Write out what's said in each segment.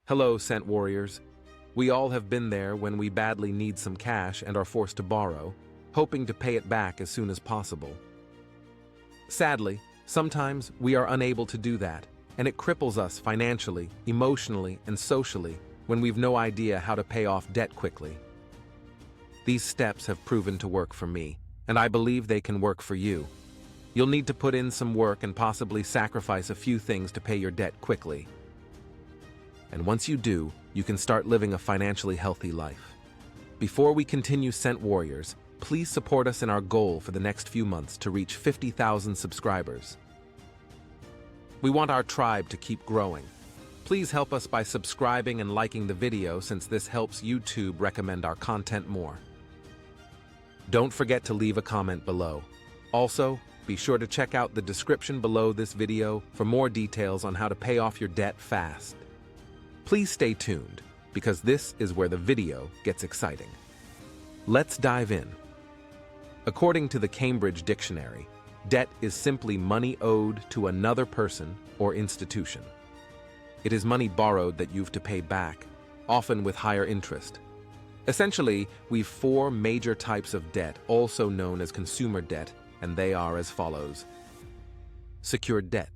Hello, Cent Warriors. We all have been there when we badly need some cash and are forced to borrow, hoping to pay it back as soon as possible. Sadly, sometimes we are unable to do that, and it cripples us financially, emotionally, and socially when we've no idea how to pay off debt quickly. These steps have proven to work for me, and I believe they can work for you. You'll need to put in some work and possibly sacrifice a few things to pay your debt quickly. And once you do, you can start living a financially healthy life. Before we continue, Cent Warriors, please support us in our goal for the next few months to reach 50,000 subscribers. We want our tribe to keep growing. Please help us by subscribing and liking the video, since this helps YouTube recommend our content more. Don't forget to leave a comment below. Also, be sure to check out the description below this video for more details on how to pay off your debt fast. Please stay tuned, because this is where the video gets exciting. Let's dive in. According to the Cambridge Dictionary, debt is simply money owed to another person or institution. It is money borrowed that you've to pay back, often with higher interest. Essentially, we've four major types of debt, also known as consumer debt, and they are as follows. Secured debt.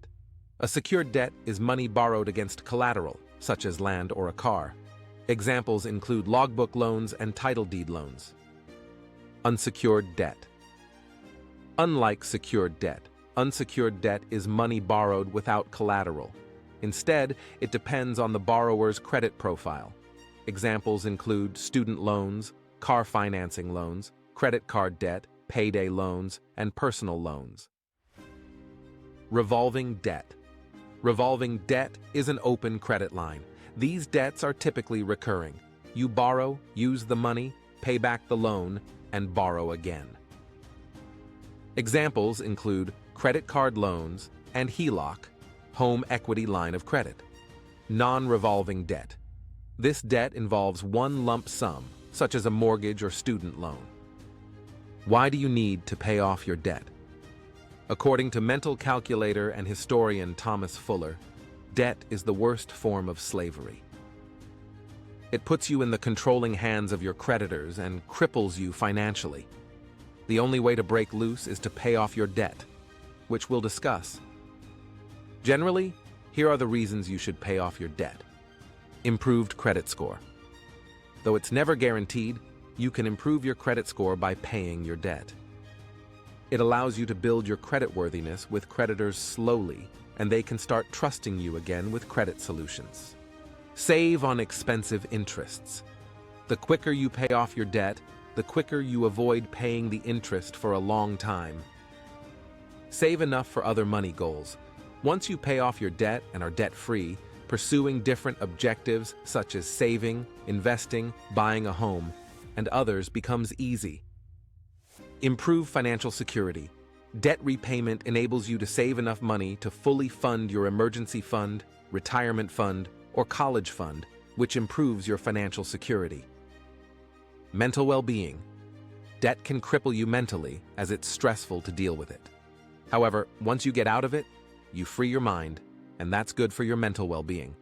A secured debt is money borrowed against collateral, such as land or a car. Examples include logbook loans and title deed loans. Unsecured debt. Unlike secured debt, unsecured debt is money borrowed without collateral. Instead, it depends on the borrower's credit profile. Examples include student loans, car financing loans, credit card debt, payday loans, and personal loans. Revolving debt. Revolving debt is an open credit line. These debts are typically recurring. You borrow, use the money, pay back the loan, and borrow again. Examples include credit card loans and HELOC, home equity line of credit. Non-revolving debt. This debt involves one lump sum, such as a mortgage or student loan. Why do you need to pay off your debt? According to mental calculator and historian Thomas Fuller, debt is the worst form of slavery. It puts you in the controlling hands of your creditors and cripples you financially. The only way to break loose is to pay off your debt, which we'll discuss. Generally, here are the reasons you should pay off your debt. Improved credit score. Though it's never guaranteed, you can improve your credit score by paying your debt. It allows you to build your creditworthiness with creditors slowly, and they can start trusting you again with credit solutions. Save on expensive interests. The quicker you pay off your debt, the quicker you avoid paying the interest for a long time. Save enough for other money goals. Once you pay off your debt and are debt-free, pursuing different objectives such as saving, investing, buying a home, and others becomes easy. Improve financial security. Debt repayment enables you to save enough money to fully fund your emergency fund, retirement fund, or college fund, which improves your financial security. Mental well-being. Debt can cripple you mentally, as it's stressful to deal with it. However, once you get out of it, you free your mind, and that's good for your mental well-being.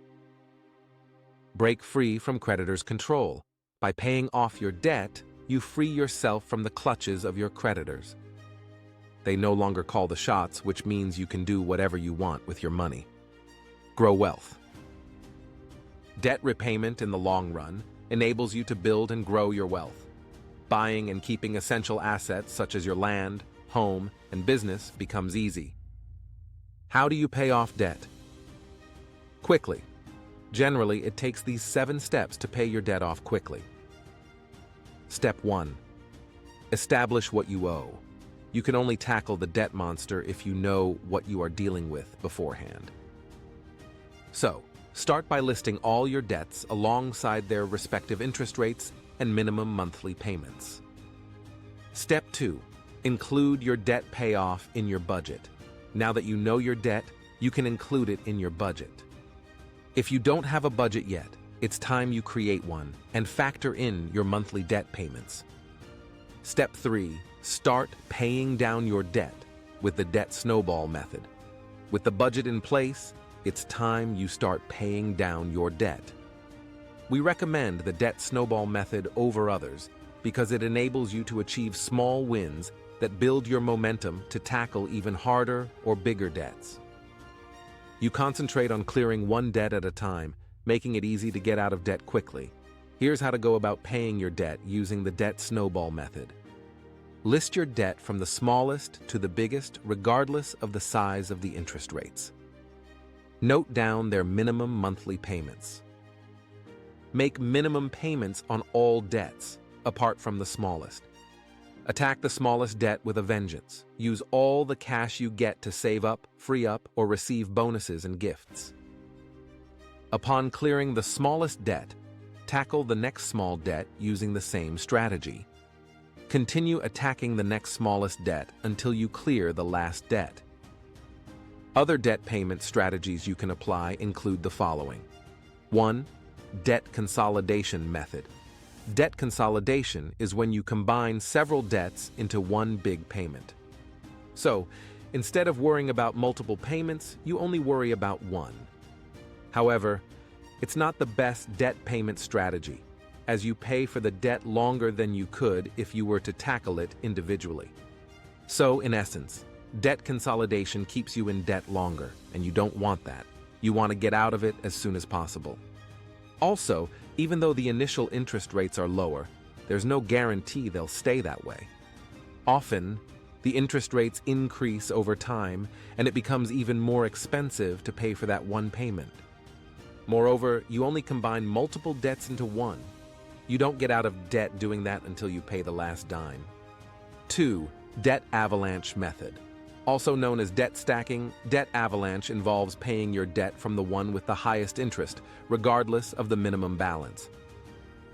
Break free from creditors' control. By paying off your debt, you free yourself from the clutches of your creditors. They no longer call the shots, which means you can do whatever you want with your money. Grow wealth. Debt repayment in the long run enables you to build and grow your wealth. Buying and keeping essential assets such as your land, home, and business becomes easy. How do you pay off debt? Quickly. Generally, it takes these 7 steps to pay your debt off quickly. Step 1. Establish what you owe. You can only tackle the debt monster if you know what you are dealing with beforehand. So, start by listing all your debts alongside their respective interest rates and minimum monthly payments. Step 2. Include your debt payoff in your budget. Now that you know your debt, you can include it in your budget. If you don't have a budget yet, it's time you create one and factor in your monthly debt payments. Step 3. Start paying down your debt with the debt snowball method. With the budget in place, it's time you start paying down your debt. We recommend the debt snowball method over others because it enables you to achieve small wins that build your momentum to tackle even harder or bigger debts. You concentrate on clearing one debt at a time, making it easy to get out of debt quickly. Here's how to go about paying your debt using the debt snowball method. List your debt from the smallest to the biggest, regardless of the size of the interest rates. Note down their minimum monthly payments. Make minimum payments on all debts, apart from the smallest. Attack the smallest debt with a vengeance. Use all the cash you get to save up, free up, or receive bonuses and gifts. Upon clearing the smallest debt, tackle the next small debt using the same strategy. Continue attacking the next smallest debt until you clear the last debt. Other debt payment strategies you can apply include the following. 1. Debt consolidation method. Debt consolidation is when you combine several debts into one big payment. So, instead of worrying about multiple payments, you only worry about one. However, it's not the best debt payment strategy, as you pay for the debt longer than you could if you were to tackle it individually. So, in essence, debt consolidation keeps you in debt longer, and you don't want that. You want to get out of it as soon as possible. Also, even though the initial interest rates are lower, there's no guarantee they'll stay that way. Often, the interest rates increase over time, and it becomes even more expensive to pay for that one payment. Moreover, you only combine multiple debts into one. You don't get out of debt doing that until you pay the last dime. 2. Debt avalanche method. Also known as debt stacking, debt avalanche involves paying your debt from the one with the highest interest, regardless of the minimum balance.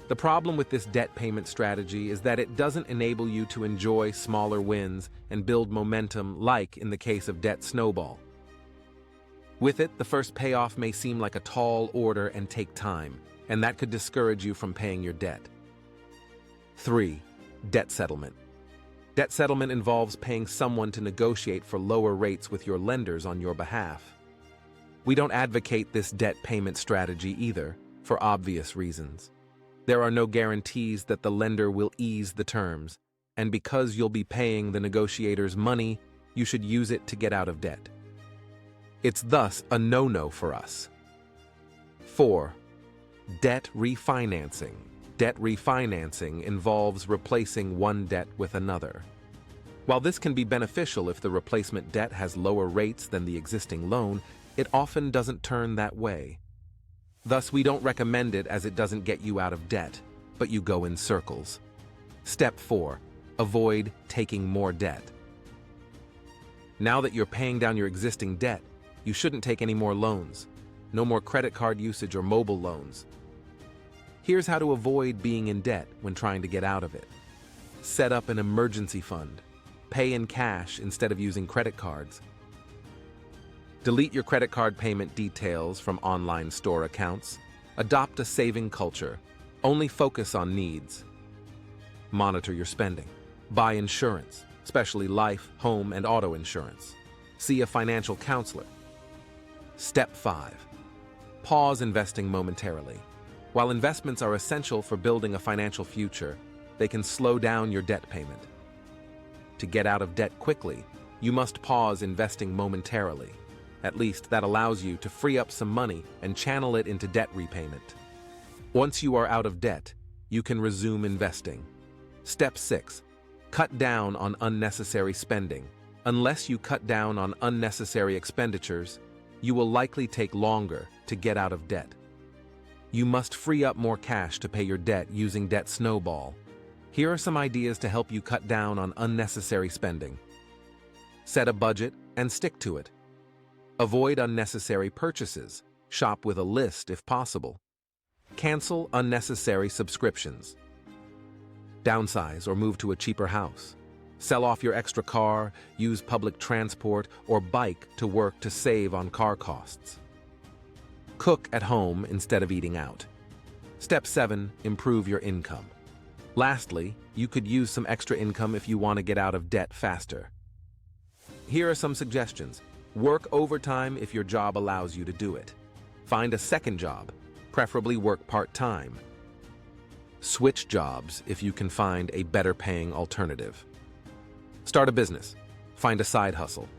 The problem with this debt payment strategy is that it doesn't enable you to enjoy smaller wins and build momentum like in the case of debt snowball. With it, the first payoff may seem like a tall order and take time, and that could discourage you from paying your debt. 3. Debt settlement. Debt settlement involves paying someone to negotiate for lower rates with your lenders on your behalf. We don't advocate this debt payment strategy either, for obvious reasons. There are no guarantees that the lender will ease the terms, and because you'll be paying the negotiators money, you should use it to get out of debt. It's thus a no-no for us. 4. Debt refinancing. Debt refinancing involves replacing one debt with another. While this can be beneficial if the replacement debt has lower rates than the existing loan, it often doesn't turn that way. Thus, we don't recommend it as it doesn't get you out of debt, but you go in circles. Step 4. Avoid taking more debt. Now that you're paying down your existing debt, you shouldn't take any more loans. No more credit card usage or mobile loans. Here's how to avoid being in debt when trying to get out of it. Set up an emergency fund. Pay in cash instead of using credit cards. Delete your credit card payment details from online store accounts. Adopt a saving culture. Only focus on needs. Monitor your spending. Buy insurance, especially life, home, and auto insurance. See a financial counselor. Step 5. Pause investing momentarily. While investments are essential for building a financial future, they can slow down your debt payment. To get out of debt quickly, you must pause investing momentarily. At least that allows you to free up some money and channel it into debt repayment. Once you are out of debt, you can resume investing. Step 6. Cut down on unnecessary spending. Unless you cut down on unnecessary expenditures, you will likely take longer to get out of debt. You must free up more cash to pay your debt using Debt Snowball. Here are some ideas to help you cut down on unnecessary spending. Set a budget and stick to it. Avoid unnecessary purchases. Shop with a list if possible. Cancel unnecessary subscriptions. Downsize or move to a cheaper house. Sell off your extra car, use public transport or bike to work to save on car costs. Cook at home instead of eating out. Step 7. Improve your income. Lastly, you could use some extra income if you want to get out of debt faster. Here are some suggestions. Work overtime if your job allows you to do it. Find a second job. preferably work part-time. Switch jobs if you can find a better-paying alternative. Start a business. Find a side hustle.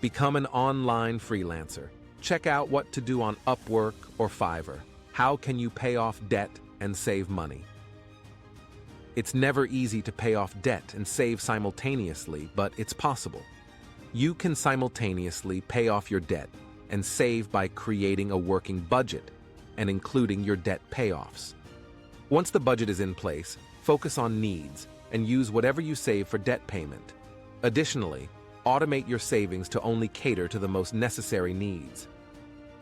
Become an online freelancer. Check out what to do on Upwork or Fiverr. How can you pay off debt and save money? It's never easy to pay off debt and save simultaneously, but it's possible. You can simultaneously pay off your debt and save by creating a working budget and including your debt payoffs. Once the budget is in place, focus on needs and use whatever you save for debt payment. Additionally, automate your savings to only cater to the most necessary needs.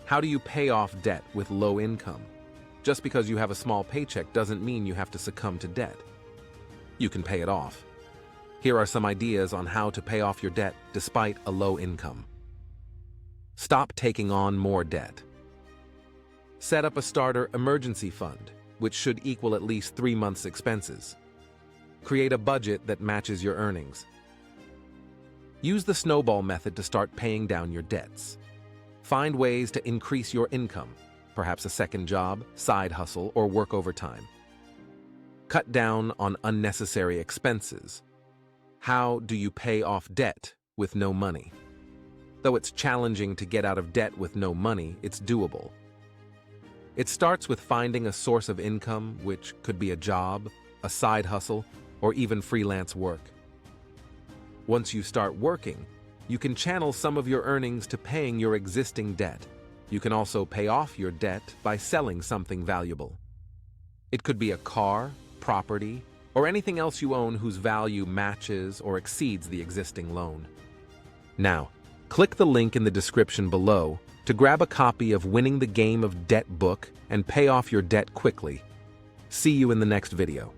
How do you pay off debt with low income? Just because you have a small paycheck doesn't mean you have to succumb to debt. You can pay it off. Here are some ideas on how to pay off your debt despite a low income. Stop taking on more debt. Set up a starter emergency fund, which should equal at least 3 months' expenses. Create a budget that matches your earnings. Use the snowball method to start paying down your debts. Find ways to increase your income, perhaps a second job, side hustle, or work overtime. Cut down on unnecessary expenses. How do you pay off debt with no money? Though it's challenging to get out of debt with no money, it's doable. It starts with finding a source of income, which could be a job, a side hustle, or even freelance work. Once you start working, you can channel some of your earnings to paying your existing debt. You can also pay off your debt by selling something valuable. It could be a car, property, or anything else you own whose value matches or exceeds the existing loan. Now, click the link in the description below to grab a copy of Winning the Game of Debt book and pay off your debt quickly. See you in the next video.